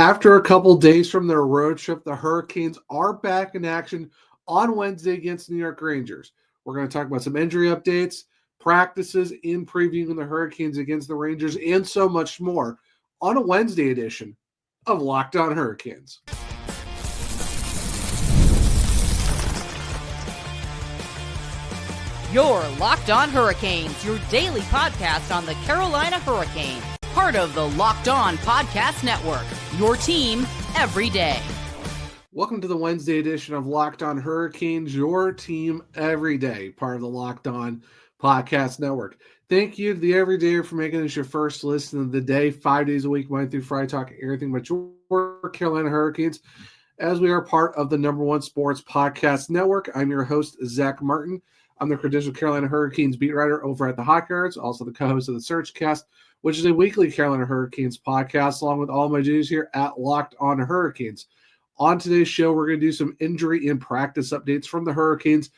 After a couple days from their road trip, the Hurricanes are back in action on Wednesday against the New York Rangers. We're going to talk about some injury updates, practices in previewing the Hurricanes against the Rangers, and so much more on a Wednesday edition of Locked On Hurricanes. You're Locked On Hurricanes, your daily podcast on the Carolina Hurricanes. Part of the Locked On Podcast Network, your team every day. Welcome to the Wednesday edition of Locked On Hurricanes, your team every day, part of the Locked On Podcast Network. Thank you to the Everydayer for making this your first listen of the day, 5 days a week, Monday through Friday, talking everything but your Carolina Hurricanes, as we are part of the number one sports podcast network. I'm your host, Zach Martin. I'm the credentialed Carolina Hurricanes beat writer over at the Hot Yards, also the co-host of the Searchcast, which is a weekly Carolina Hurricanes podcast, along with all my duties here at Locked On Hurricanes. On today's show, we're going to do some injury and practice updates from the Hurricanes.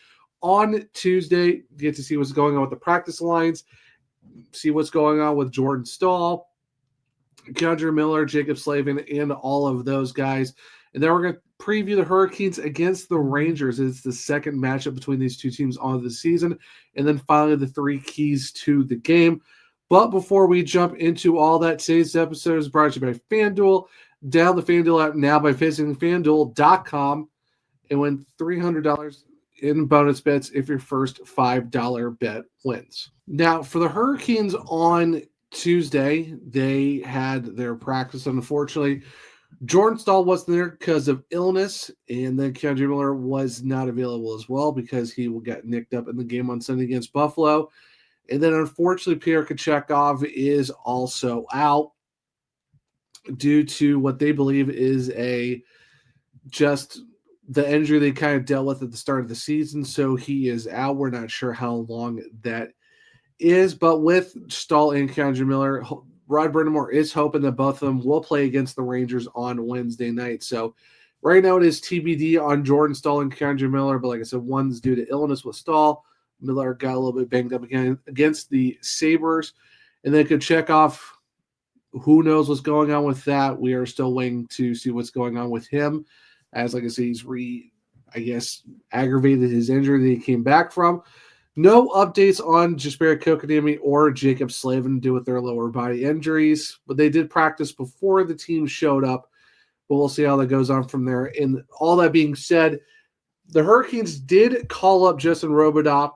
On Tuesday, get to see what's going on with the practice lines, see what's going on with Jordan Staal, K'Andre Miller, Jacob Slavin, and all of those guys. And then we're going to preview the Hurricanes against the Rangers. It's the second matchup between these two teams on the season. And then finally, the three keys to the game. But before we jump into all that, today's episode is brought to you by FanDuel. Download the FanDuel app now by visiting FanDuel.com and win $300 in bonus bets if your first $5 bet wins. Now, for the Hurricanes on Tuesday, they had their practice. Unfortunately, Jordan Staal wasn't there because of illness, and then K'Andre Miller was not available as well because he will get nicked up in the game on Sunday against Buffalo. And then, unfortunately, Pierre Kochetkov is also out due to what they believe is just the injury they kind of dealt with at the start of the season. So he is out. We're not sure how long that is. But with Staal and K'Andre Miller, Rod Brind'Amour is hoping that both of them will play against the Rangers on Wednesday night. So right now it is TBD on Jordan Staal and K'Andre Miller. But like I said, one's due to illness with Staal. Miller got a little bit banged up again against the Sabres. And then Kochetkov, who knows what's going on with that. We are still waiting to see what's going on with him. As, like I say, he's aggravated his injury that he came back from. No updates on Jesperi Kotkaniemi or Jacob Slavin to do with their lower body injuries. But they did practice before the team showed up. But we'll see how that goes on from there. And all that being said, the Hurricanes did call up Justin Robidas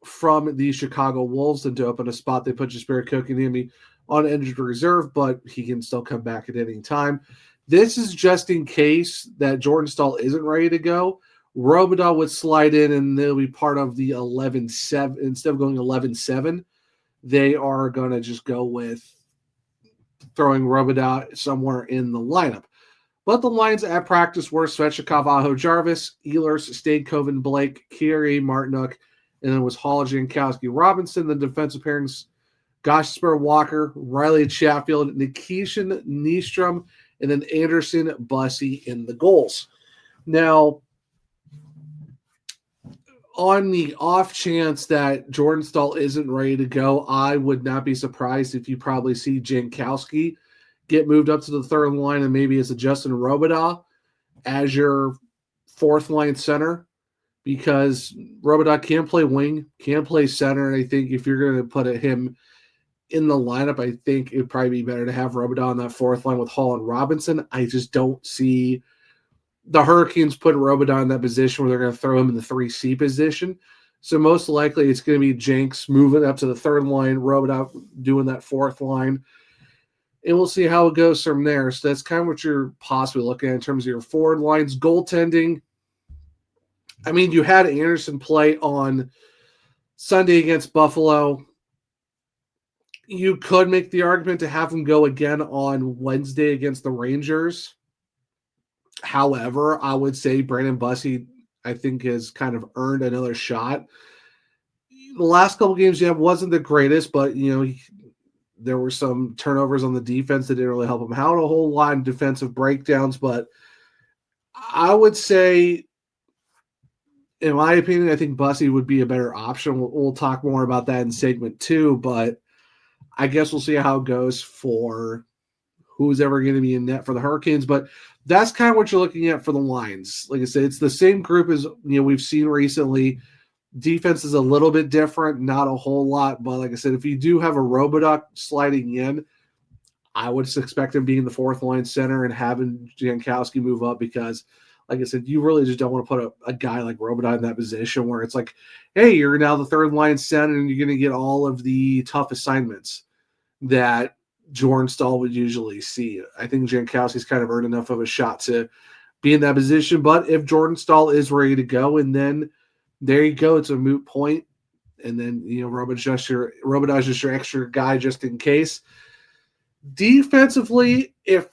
from the Chicago Wolves, and to open a spot, they put Jesperi Kotkaniemi on injured reserve, but he can still come back at any time. This is just in case that Jordan Staal isn't ready to go. Robidas would slide in, and they'll be part of the 11-7. Instead of going 11-7, they are going to just go with throwing Robidas somewhere in the lineup. But the lines at practice were Svechnikov, Aho, Jarvis, Ehlers, Stankoven, Blake, Kiri, Martinuk, and then was Hall, Jankowski, Robinson. The defensive pairings, Gosper, Walker, Riley Chatfield, Nikishin, Nystrom, and then Anderson, Bussey in the goals. Now, on the off chance that Jordan Staal isn't ready to go, I would not be surprised if you probably see Jankowski get moved up to the third line, and maybe it's a Justin Robidas as your fourth line center, because Robidas can play wing, can play center, and I think if you're going to put him in the lineup, I think it would probably be better to have Robidas on that fourth line with Hall and Robinson. I just don't see the Hurricanes putting Robidas in that position where they're going to throw him in the 3C position. So most likely it's going to be Jenks moving up to the third line, Robidas doing that fourth line. And we'll see how it goes from there. So that's kind of what you're possibly looking at in terms of your forward lines. Goaltending, I mean, you had Anderson play on Sunday against Buffalo. You could make the argument to have him go again on Wednesday against the Rangers. However, I would say Brandon Bussey, I think, has kind of earned another shot. The last couple games, wasn't the greatest, but, there were some turnovers on the defense that didn't really help him out a whole lot in defensive breakdowns. But I would say, in my opinion, I think Bussey would be a better option. We'll talk more about that in segment 2, but I guess we'll see how it goes for who's ever going to be in net for the Hurricanes. But that's kind of what you're looking at for the lines. Like I said, it's the same group as we've seen recently. Defense is a little bit different, not a whole lot. But like I said, if you do have a Robidoux sliding in, I would expect him being the fourth line center and having Jankowski move up because, like I said, you really just don't want to put a guy like Robidoux in that position where it's like, hey, you're now the third line center and you're going to get all of the tough assignments that Jordan Staal would usually see. I think Jankowski's kind of earned enough of a shot to be in that position. But if Jordan Staal is ready to go, and then there you go, it's a moot point. And then, Robidoux is just your extra guy just in case. Defensively, if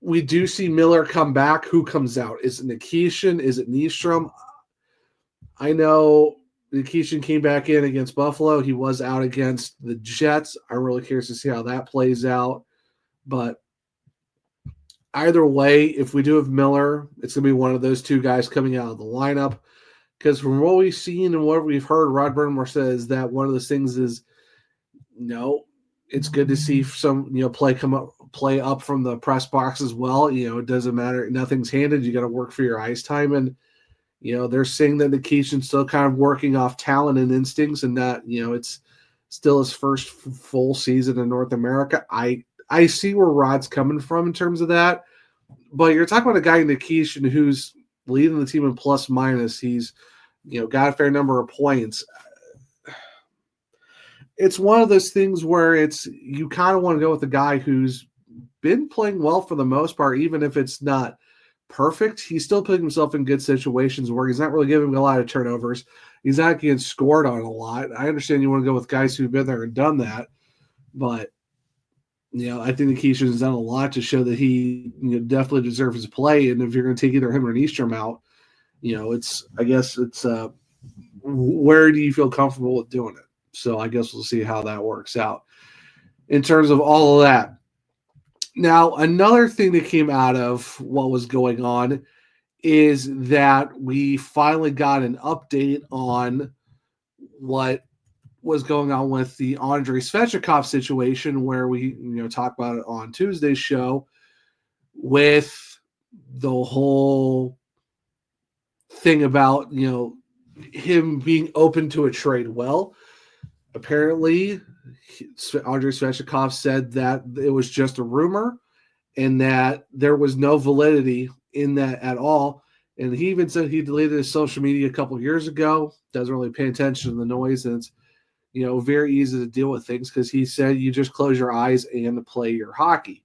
we do see Miller come back, who comes out? Is it Nikishin? Is it Nystrom? I know Nikishin came back in against Buffalo. He was out against the Jets. I'm really curious to see how that plays out. But either way, if we do have Miller, it's going to be one of those two guys coming out of the lineup. Because from what we've seen and what we've heard, Rod Brind'Amour says that one of those things is, it's good to see some play up from the press box as well. It doesn't matter, nothing's handed. You got to work for your ice time, and they're saying that Nikishin's still kind of working off talent and instincts, and that it's still his first full season in North America. I see where Rod's coming from in terms of that, but you're talking about a guy Nikishin who's leading the team in plus minus. He's got a fair number of points. It's one of those things where you kind of want to go with a guy who's been playing well for the most part, even if it's not perfect. He's still putting himself in good situations where he's not really giving a lot of turnovers. He's not getting scored on a lot. I understand you want to go with guys who've been there and done that, but I think Nikishin's done a lot to show that he definitely deserves his play. And if you're going to take either him or Nystrom out, it's where do you feel comfortable with doing it? So I guess we'll see how that works out in terms of all of that. Now, another thing that came out of what was going on is that we finally got an update on what was going on with the Andrei Svechnikov situation, where we talked about it on Tuesday's show with the whole thing about him being open to a trade. Well, apparently, Andrei Svechnikov said that it was just a rumor and that there was no validity in that at all. And he even said he deleted his social media a couple of years ago, doesn't really pay attention to the noise, and it's very easy to deal with things because he said you just close your eyes and play your hockey.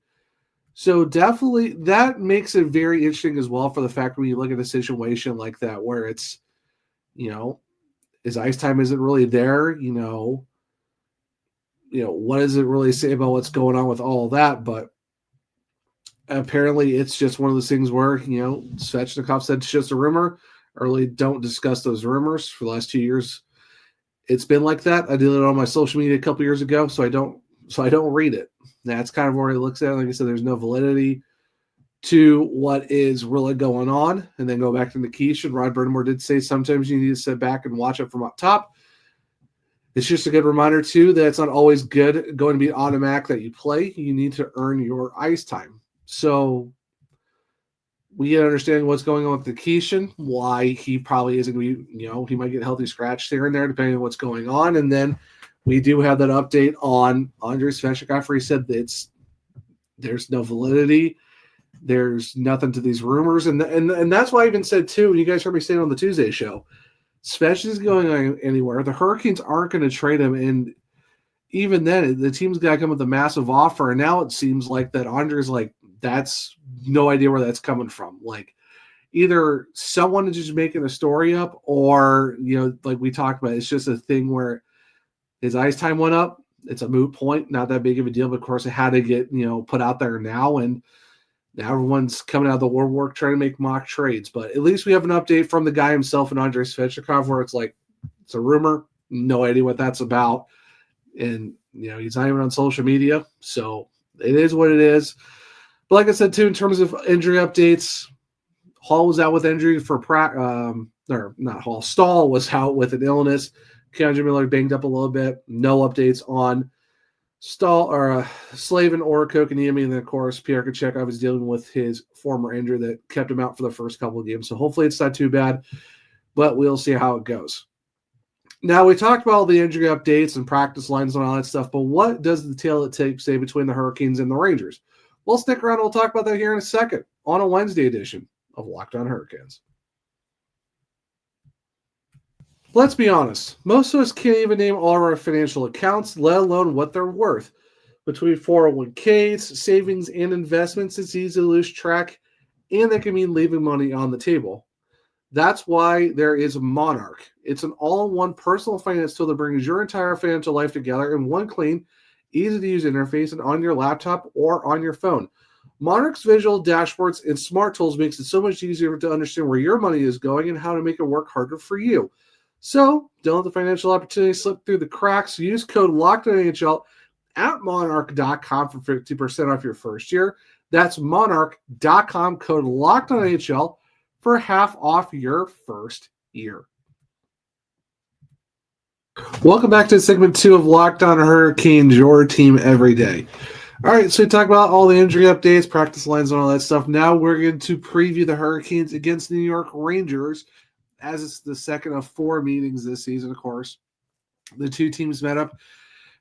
So definitely that makes it very interesting as well for the fact when you look at a situation like that where it's, his ice time isn't really there, what does it really say about what's going on with all of that? But apparently it's just one of those things where, Svechnikov said it's just a rumor. Early don't discuss those rumors. For the last 2 years, it's been like that. I did it on my social media a couple years ago, so I don't read it. That's kind of where he looks at it. Like I said, there's no validity to what is really going on. And then go back to Nikishin. Rod Brind'Amour did say sometimes you need to sit back and watch it from up top. It's just a good reminder, too, that it's not always good going to be automatic that you play. You need to earn your ice time. So we get understanding what's going on with Nikishin, why he probably isn't going to be, he might get healthy scratched here and there depending on what's going on. And then we do have that update on Andrei Svechnikov where he said that there's no validity. There's nothing to these rumors. And that's why I even said, too, and you guys heard me say it on the Tuesday show, Svech isn't going anywhere. The Hurricanes aren't going to trade him. And even then, the team's got to come with a massive offer. And now it seems like that Andrei's like, that's no idea where that's coming from. Like either someone is just making a story up or, like we talked about, it's just a thing where his ice time went up. It's a moot point, not that big of a deal, but of course it had to get, put out there now. And now everyone's coming out of the woodwork trying to make mock trades. But at least we have an update from the guy himself and Andrei Svechnikov where it's like, it's a rumor. No idea what that's about. And, he's not even on social media. So it is what it is. But like I said, too, in terms of injury updates, Hall was out with injury for not Hall. Staal was out with an illness. Keandre Miller banged up a little bit. No updates on Slavin or Kokaniemi, and then of course Pierre Kachekov is dealing with his former injury that kept him out for the first couple of games. So hopefully it's not too bad, but we'll see how it goes. Now we talked about all the injury updates and practice lines and all that stuff, but what does the tale of the tape say between the Hurricanes and the Rangers? We'll stick around and we'll talk about that here in a second on a Wednesday edition of Locked On Hurricanes. Let's be honest, most of us can't even name all of our financial accounts, let alone what they're worth. Between 401ks, savings, and investments, it's easy to lose track, and that can mean leaving money on the table. That's why there is Monarch. It's an all-in-one personal finance tool that brings your entire financial life together in one clean, easy-to-use interface and on your laptop or on your phone. Monarch's visual dashboards and smart tools makes it so much easier to understand where your money is going and how to make it work harder for you. So, don't let the financial opportunity slip through the cracks. Use code LOCKEDONNHL at monarch.com for 50% off your first year. That's monarch.com, code LOCKEDONNHL for half off your first year. Welcome back to segment 2 of Locked On Hurricanes, your team every day. All right, so we talked about all the injury updates, practice lines, and all that stuff. Now we're going to preview the Hurricanes against the New York Rangers, as it's the second of 4 meetings this season, of course. The two teams met up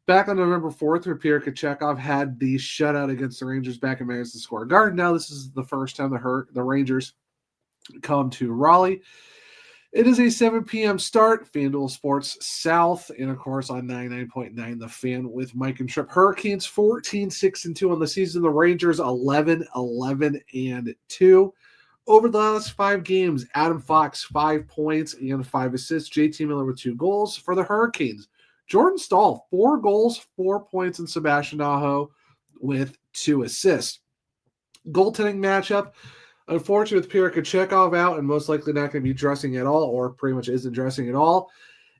back on November 4th, where Pierre Kachekov had the shutout against the Rangers back in Madison Square Garden. Now this is the first time the Rangers come to Raleigh. It is a 7 p.m. start, FanDuel Sports South, and of course on 99.9 The Fan with Mike and Tripp. Hurricanes 14-6-2 on the season. The Rangers 11-11-2. Over the last 5 games, Adam Fox 5 points and 5 assists. JT Miller with 2 goals for the Hurricanes. Jordan Staal 4 goals, 4 points, and Sebastian Aho with 2 assists. Goaltending matchup. Unfortunately, with Pierre Kachekov out and most likely not going to be dressing at all, or pretty much isn't dressing at all,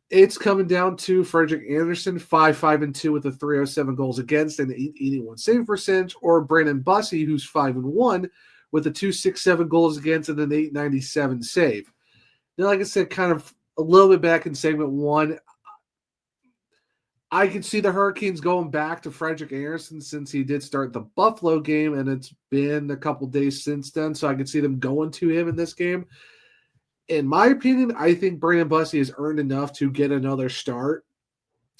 it's coming down to Frederik Andersen, 5-5-2 with a 307 goals against and 881 save percentage, or Brandon Bussi, who's 5-1 with a 267 goals against and an 897 save. Now, like I said, kind of a little bit back in segment 1, I can see the Hurricanes going back to Frederik Andersen since he did start the Buffalo game, and it's been a couple days since then, so I could see them going to him in this game. In my opinion, I think Brandon Bussi has earned enough to get another start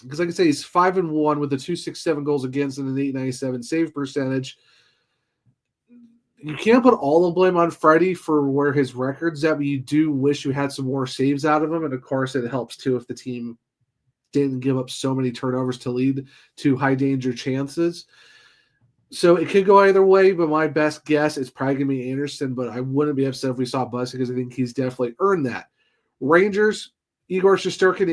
because, like I say, he's 5-1 with a 267 goals against and an 897 save percentage. You can't put all the blame on Freddie for where his record's at, but you do wish you had some more saves out of him, and of course it helps too if the team didn't give up so many turnovers to lead to high danger chances. So it could go either way, but my best guess is probably going to be Anderson, but I wouldn't be upset if we saw Bussi because I think he's definitely earned that. Rangers, Igor Shesterkin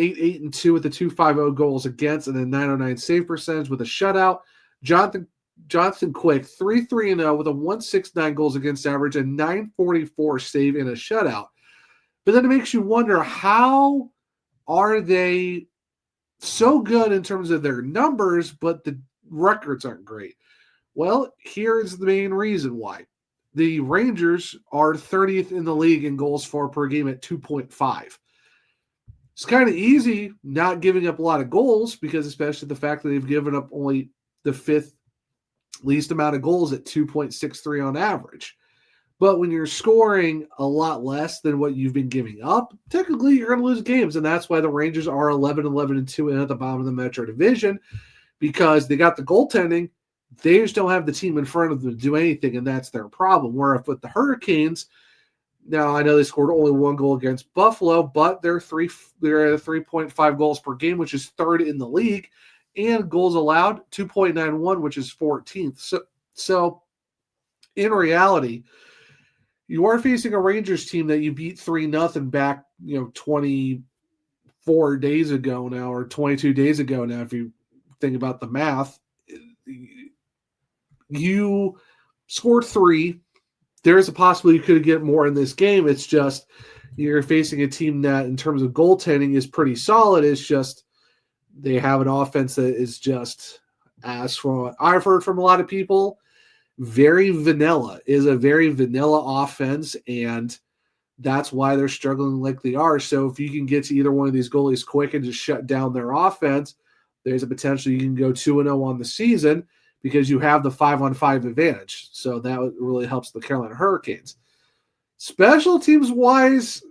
8-8-2 with the 250 goals against and a 909 save percentage with a shutout. Jonathan Quick 3-3-0 with a 169 goals against average and 944 save in a shutout. But then it makes you wonder, how are they so good in terms of their numbers, but the records aren't great? Well, here is the main reason why. The Rangers are 30th in the league in goals for per game at 2.5. It's kind of easy not giving up a lot of goals because especially the fact that they've given up only the 5th least amount of goals at 2.63 on average. But when you're scoring a lot less than what you've been giving up, technically you're going to lose games. And that's why the Rangers are 11-11-2 and at the bottom of the Metro Division, because they got the goaltending. They just don't have the team in front of them to do anything, and that's their problem. Where if with the Hurricanes, now I know they scored only 1 goal against Buffalo, but they're at 3.5 goals per game, which is 3rd in the league, and goals allowed 2.91, which is 14th. So in reality, you are facing a Rangers team that you beat 3-0 back, 24 days ago now, or 22 days ago now, if you think about the math. You scored 3. There is a possibility you could get more in this game. It's just you're facing a team that, in terms of goaltending, is pretty solid. It's just they have an offense that is just, as from what I've heard from a lot of people, very vanilla. Is a very vanilla offense, and that's why they're struggling like they are. So if you can get to either one of these goalies quick and just shut down their offense, there's a potential you can go 2-0 on the season because you have the 5-on-5 advantage. So that really helps the Carolina Hurricanes. Special teams wise,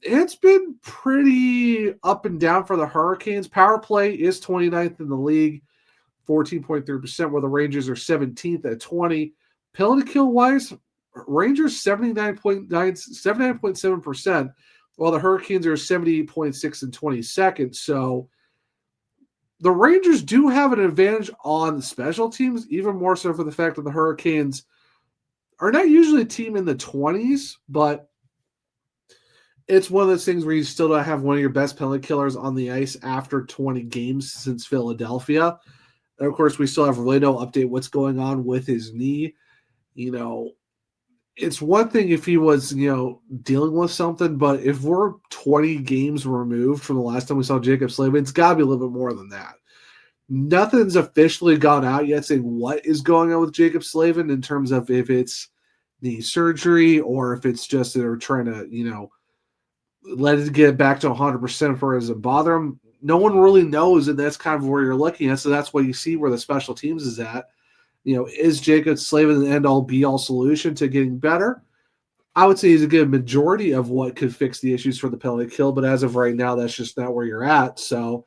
it's been pretty up and down for the Hurricanes. Power play is 29th in the league, 14.3%, where the Rangers are 17th at 20. Penalty kill wise, Rangers 79.7%, while the Hurricanes are 78.6 and 22nd. So the Rangers do have an advantage on the special teams, even more so for the fact that the Hurricanes are not usually a team in the 20s, but it's one of those things where you still don't have one of your best penalty killers on the ice after 20 games since Philadelphia. And of course, we still have really no update what's going on with his knee. It's one thing if he was, dealing with something, but if we're 20 games removed from the last time we saw Jacob Slavin, it's got to be a little bit more than that. Nothing's officially gone out yet saying what is going on with Jacob Slavin in terms of if it's knee surgery or if it's just they're trying to, let it get back to 100% for it doesn't bother him. No one really knows, and that's kind of where you're looking at. So that's why you see where the special teams is at. Is Jacob Slavin the end-all, be-all solution to getting better? I would say he's a good majority of what could fix the issues for the penalty kill, but as of right now, that's just not where you're at. So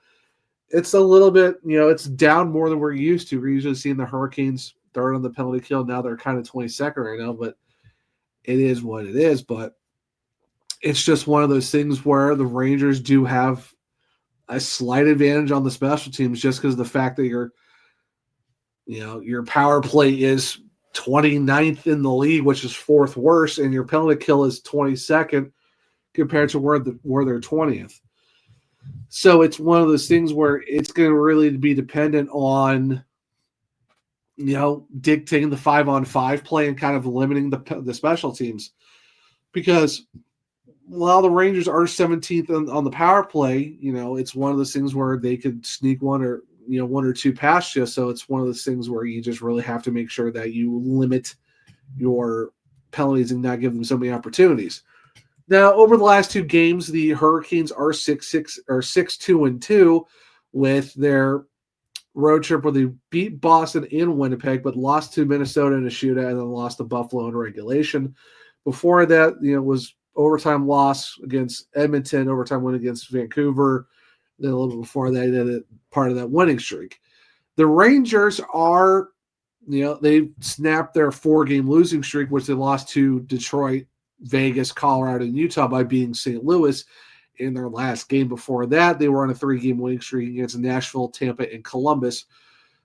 it's a little bit, it's down more than we're used to. We're usually seeing the Hurricanes third on the penalty kill. Now they're kind of 22nd right now, but it is what it is. But it's just one of those things where the Rangers do have a slight advantage on the special teams just because of the fact that your power play is 29th in the league, which is fourth worst, and your penalty kill is 22nd compared to where they're 20th. So it's one of those things where it's going to really be dependent on, dictating the 5-on-5 play and kind of limiting the special teams. Because while the Rangers are 17th on the power play, it's one of those things where they could sneak one or two past you. So it's one of those things where you just really have to make sure that you limit your penalties and not give them so many opportunities. Now, over the last two games, the Hurricanes are 6-2-2 with their road trip where they beat Boston in Winnipeg, but lost to Minnesota in a shootout and then lost to Buffalo in regulation. Before that, was overtime loss against Edmonton, overtime win against Vancouver. Then a little bit before that, they did part of that winning streak. The Rangers are, they snapped their 4-game losing streak, which they lost to Detroit, Vegas, Colorado, and Utah by beating St. Louis in their last game. Before that, they were on a 3-game winning streak against Nashville, Tampa, and Columbus.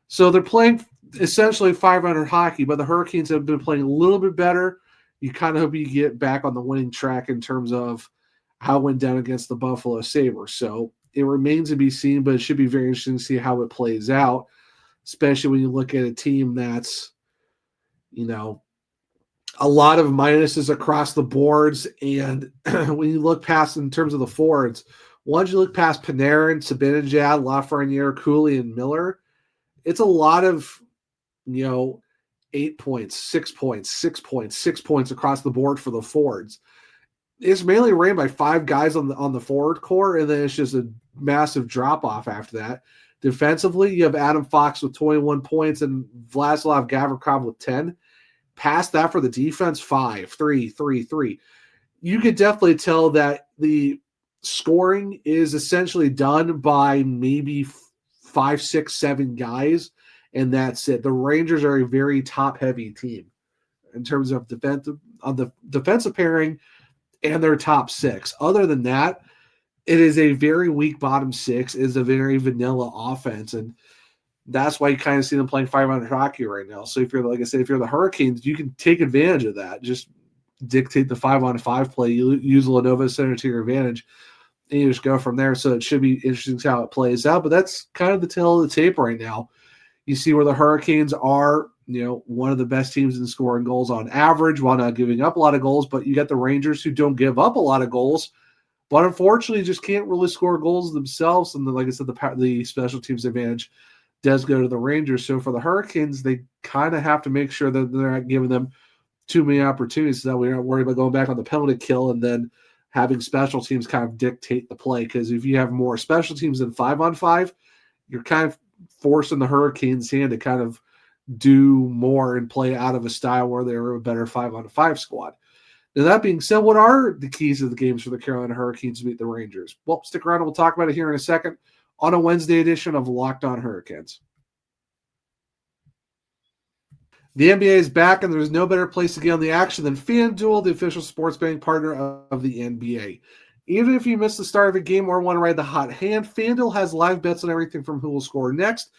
So they're playing essentially 500 hockey, but the Hurricanes have been playing a little bit better. You kind of hope you get back on the winning track in terms of how it went down against the Buffalo Sabres. So it remains to be seen, but it should be very interesting to see how it plays out, especially when you look at a team that's, a lot of minuses across the boards. And when you look past in terms of the forwards, once you look past Panarin, Zibanejad, Lafreniere, Cooley, and Miller, it's a lot of, 8 points, 6 points, 6 points, 6 points across the board for the forwards. It's mainly ran by 5 guys on the forward core, and then it's just a massive drop-off after that. Defensively, you have Adam Fox with 21 points and Vladislav Gavrikov with 10. Past that for the defense, 5, 3, 3, 3. You could definitely tell that the scoring is essentially done by maybe 5, 6, 7 guys, and that's it. The Rangers are a very top-heavy team in terms of the defensive pairing and their top 6. Other than that, it is a very weak bottom 6. It is a very vanilla offense, and that's why you kind of see them playing 500 hockey right now. So if you're, like I said, if you're the Hurricanes, you can take advantage of that. Just dictate the 5-on-5 play. You use Lenovo Center to your advantage, and you just go from there. So it should be interesting to see how it plays out. But that's kind of the tail of the tape right now. You see where the Hurricanes are, one of the best teams in scoring goals on average while not giving up a lot of goals. But you got the Rangers who don't give up a lot of goals, but unfortunately just can't really score goals themselves. And then, like I said, the special teams advantage does go to the Rangers. So for the Hurricanes, they kind of have to make sure that they're not giving them too many opportunities so that we're not worried about going back on the penalty kill and then having special teams kind of dictate the play. Because if you have more special teams than 5-on-5, you're kind of forcing the Hurricanes' hand to kind of do more and play out of a style where they were a better 5-on-5 squad. Now, that being said, what are the keys of the games for the Carolina Hurricanes to beat the Rangers? Well, stick around and we'll talk about it here in a second on a Wednesday edition of Locked On Hurricanes. The NBA is back, and there's no better place to get on the action than FanDuel, the official sports betting partner of the NBA. Even if you miss the start of a game or want to ride the hot hand, FanDuel has live bets on everything from who will score next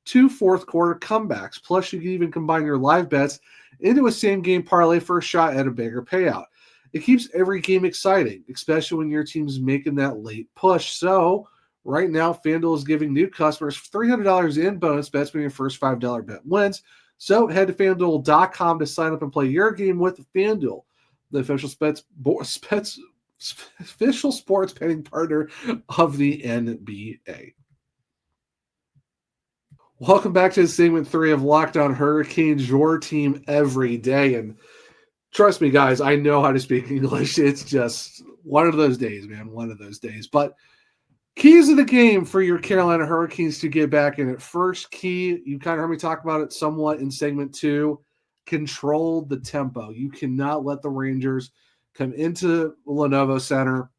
to fourth quarter comebacks. Plus, you can even combine your live bets into a same-game parlay for a shot at a bigger payout. It keeps every game exciting, especially when your team's making that late push. So, right now, FanDuel is giving new customers $300 in bonus bets when your first $5 bet wins. So head to FanDuel.com to sign up and play your game with FanDuel, the official sports betting partner of the NBA. Welcome back to segment 3 of Locked On Hurricanes, your team every day. And trust me, guys, I know how to speak English. It's just one of those days, man, one of those days. But keys of the game for your Carolina Hurricanes to get back in it. First key, you kind of heard me talk about it somewhat in segment 2, control the tempo. You cannot let the Rangers come into Lenovo Center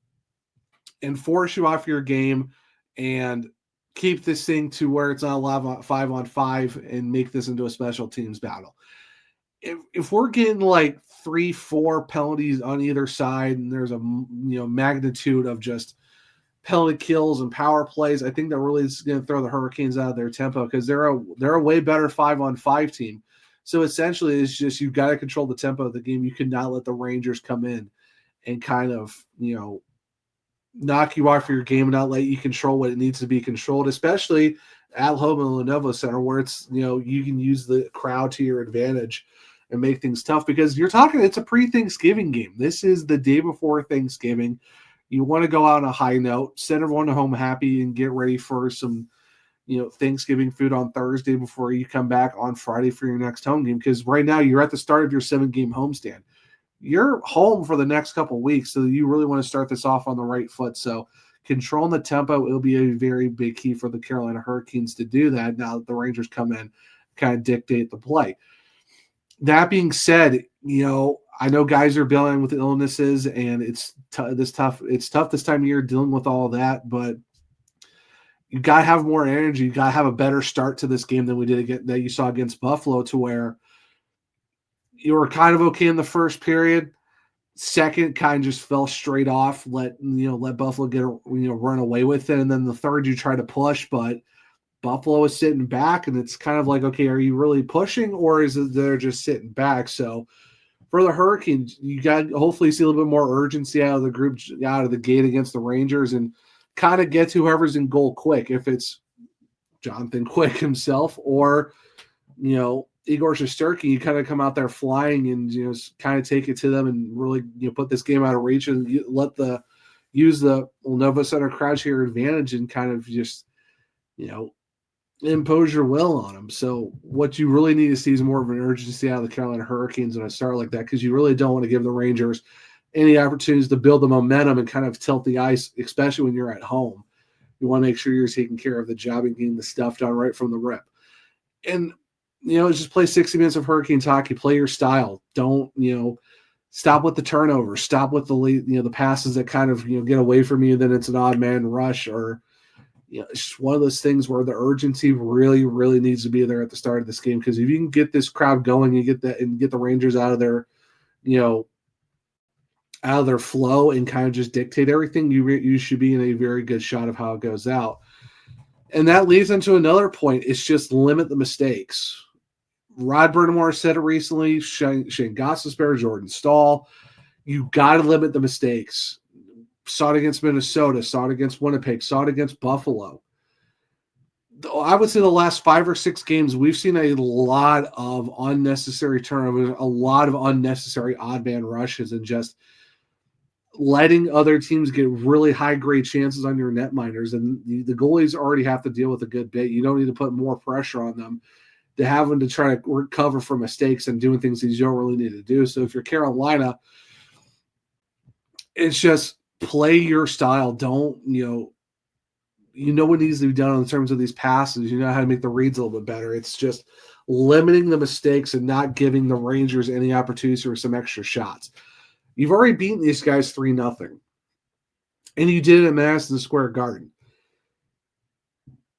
and force you off your game and keep this thing to where it's not a 5-on-5 and make this into a special teams battle. If we're getting like 3-4 penalties on either side and there's a magnitude of just penalty kills and power plays, I think that really is going to throw the Hurricanes out of their tempo because they're a way better 5-on-5 team. So essentially, it's just you've got to control the tempo of the game. You cannot let the Rangers come in and kind of knock you off your game and not let you control what it needs to be controlled, especially at home in the Lenovo Center where it's you can use the crowd to your advantage and make things tough because it's a pre-Thanksgiving game. This is the day before Thanksgiving. You want to go out on a high note, send everyone home happy, and get ready for some, Thanksgiving food on Thursday before you come back on Friday for your next home game. Because right now you're at the start of your 7-game homestand. You're home for the next couple of weeks, so you really want to start this off on the right foot. So controlling the tempo will be a very big key for the Carolina Hurricanes to do that now that the Rangers come in, kind of dictate the play. That being said, I know guys are dealing with illnesses, and it's tough. It's tough this time of year dealing with all that, but you got to have more energy. You got to have a better start to this game than that you saw against Buffalo, to where you were kind of okay in the first period. Second kind of just fell straight off. Let Buffalo get run away with it, and then the third you try to push, but Buffalo is sitting back, and it's kind of like, okay, are you really pushing, or is it they're just sitting back? So for the Hurricanes, you got hopefully see a little bit more urgency out of the group, out of the gate against the Rangers, and kind of get to whoever's in goal quick. If it's Jonathan Quick himself or Igor Shesterkin, you kind of come out there flying and kind of take it to them and really put this game out of reach and use the Lenovo Center crowd to your advantage and kind of just impose your will on them. So what you really need to see is more of an urgency out of the Carolina Hurricanes in a start like that, because you really don't want to give the Rangers any opportunities to build the momentum and kind of tilt the ice, especially when you're at home. You want to make sure you're taking care of the job and getting the stuff done right from the rip. And, just play 60 minutes of Hurricanes hockey, play your style. Don't, stop with the turnovers, stop with the passes that kind of, get away from you, then it's an odd man rush, or, it's just one of those things where the urgency really, really needs to be there at the start of this game. Because if you can get this crowd going and get the Rangers out of their, out of their flow and kind of just dictate everything, you should be in a very good shot of how it goes out. And that leads into another point. It's just limit the mistakes. Rod Brindamore said it recently. Shane Gostisbehere, Jordan Staal. You got to limit the mistakes. Saw it against Minnesota, saw it against Winnipeg, saw it against Buffalo. I would say the last 5 or 6 games, we've seen a lot of unnecessary turnovers, a lot of unnecessary odd man rushes, and just letting other teams get really high-grade chances on your netminders. And the goalies already have to deal with a good bit. You don't need to put more pressure on them to have them to try to recover from mistakes and doing things that you don't really need to do. So if you're Carolina, it's just play your style. Don't, you know what needs to be done in terms of these passes. You know how to make the reads a little bit better. It's just limiting the mistakes and not giving the Rangers any opportunities for some extra shots. You've already beaten these guys 3-0, and you did it at Madison Square Garden.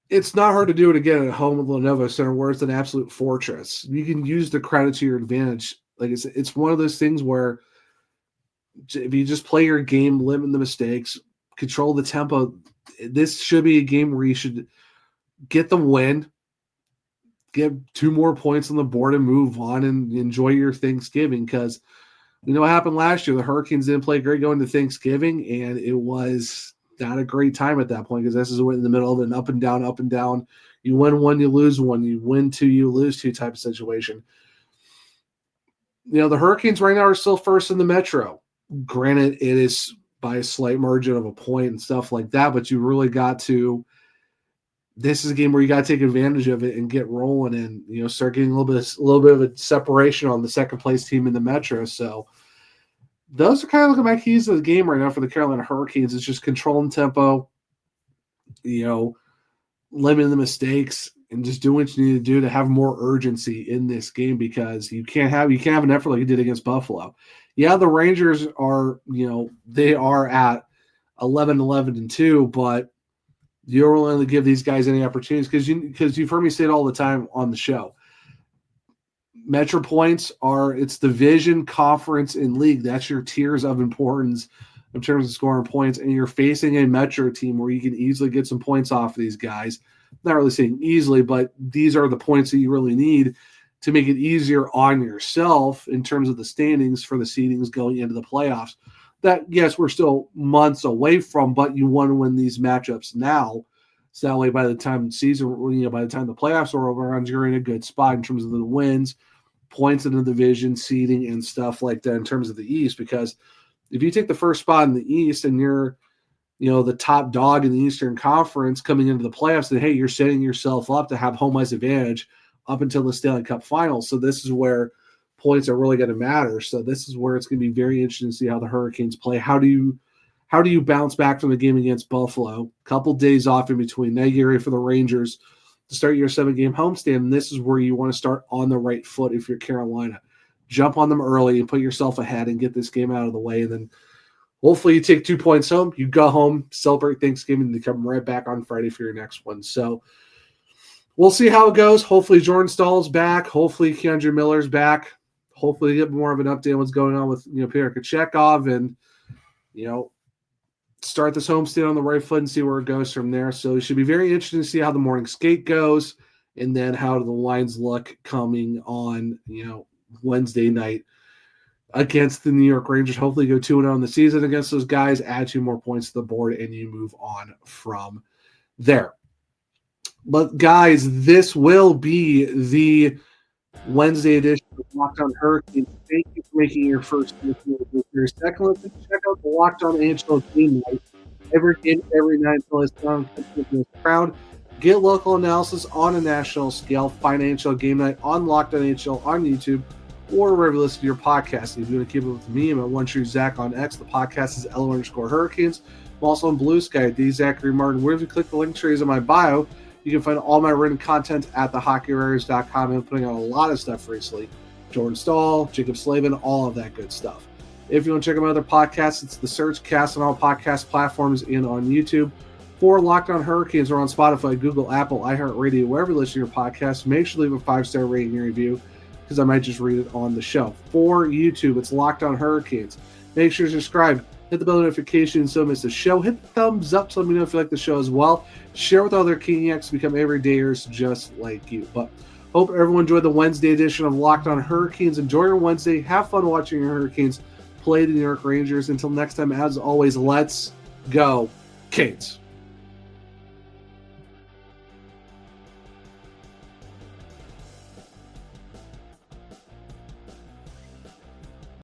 It's not hard to do it again at home with Lenovo Center, where it's an absolute fortress. You can use the credit to your advantage. Like it's one of those things where if you just play your game, limit the mistakes, control the tempo, this should be a game where you should get the win, get 2 more points on the board, and move on and enjoy your Thanksgiving. Because you know what happened last year? The Hurricanes didn't play great going to Thanksgiving, and it was not a great time at that point because this is in the middle of an up and down, up and down. You win 1, you lose 1. You win 2, you lose 2 type of situation. You know, the Hurricanes right now are still first in the Metro. Granted, it is by a slight margin of a point and stuff like that, but you really got to – this is a game where you got to take advantage of it and get rolling and, you know, start getting a little bit of a separation on the second-place team in the Metro. So those are kind of looking my keys to the game right now for the Carolina Hurricanes. It's just controlling tempo, you know, limiting the mistakes, and just doing what you need to do to have more urgency in this game, because you can't have an effort like you did against Buffalo. Yeah, the Rangers are, you know, they are at 11-2, but you don't really give these guys any opportunities because you've heard me say it all the time on the show. Metro points it's division, conference, and league. That's your tiers of importance in terms of scoring points, and you're facing a Metro team where you can easily get some points off of these guys. Not really saying easily, but these are the points that you really need to make it easier on yourself in terms of the standings for the seedings going into the playoffs. That, yes, we're still months away from, but you want to win these matchups now. So that way, by the time by the time the playoffs are over, you're in a good spot in terms of the wins, points in the division, seeding, and stuff like that in terms of the East. Because if you take the first spot in the East and you're, you know, the top dog in the Eastern Conference coming into the playoffs, then hey, you're setting yourself up to have home ice advantage up until the Stanley Cup Finals. So this is where points are really going to matter. So this is where it's going to be very interesting to see how the Hurricanes play. How do you bounce back from the game against Buffalo? Couple days off in between. Now you're ready for the Rangers to start your 7-game homestand, and this is where you want to start on the right foot if you're Carolina. Jump on them early and put yourself ahead and get this game out of the way, and then hopefully you take 2 points home, you go home, celebrate Thanksgiving, and come right back on Friday for your next one. So we'll see how it goes. Hopefully Jordan Stahl's back. Hopefully Keandre Miller's back. Hopefully you get more of an update on what's going on with, you know, Pyotr Kochetkov, and, you know, start this homestand on the right foot and see where it goes from there. So it should be very interesting to see how the morning skate goes, and then how the lines look coming on, you know, Wednesday night against the New York Rangers. Hopefully go 2-0 in the season against those guys, add 2 more points to the board, and you move on from there. But guys, this will be the Wednesday edition of Locked On Hurricanes. Thank you for making your first your second listen. Check out the Locked On NHL Game Night. Every game, every night until it's done. Crowd. Get local analysis on a national scale. Find NHL Game Night on Locked On NHL on YouTube, or wherever you listen to your podcast. If you want to keep it with me, I'm at OneTrueZach on X. The podcast is _Hurricanes. I'm also on Blue Sky, @Zachary Martin. Wherever you click the link trees in my bio, you can find all my written content at thehockeywarriors.com. I'm putting out a lot of stuff recently. Jordan Stahl, Jacob Slavin, all of that good stuff. If you want to check out my other podcasts, it's the Search Cast on all podcast platforms and on YouTube. For Locked On Hurricanes, we're on Spotify, Google, Apple, iHeartRadio, wherever you listen to your podcast. Make sure to leave a 5-star rating and review, because I might just read it on the show. For YouTube, it's Locked On Hurricanes. Make sure to subscribe. Hit the bell notification so you don't miss the show. Hit the thumbs up so let me know if you like the show as well. Share with other Keniacs to become everydayers just like you. But hope everyone enjoyed the Wednesday edition of Locked On Hurricanes. Enjoy your Wednesday. Have fun watching your Hurricanes play the New York Rangers. Until next time, as always, let's go Canes.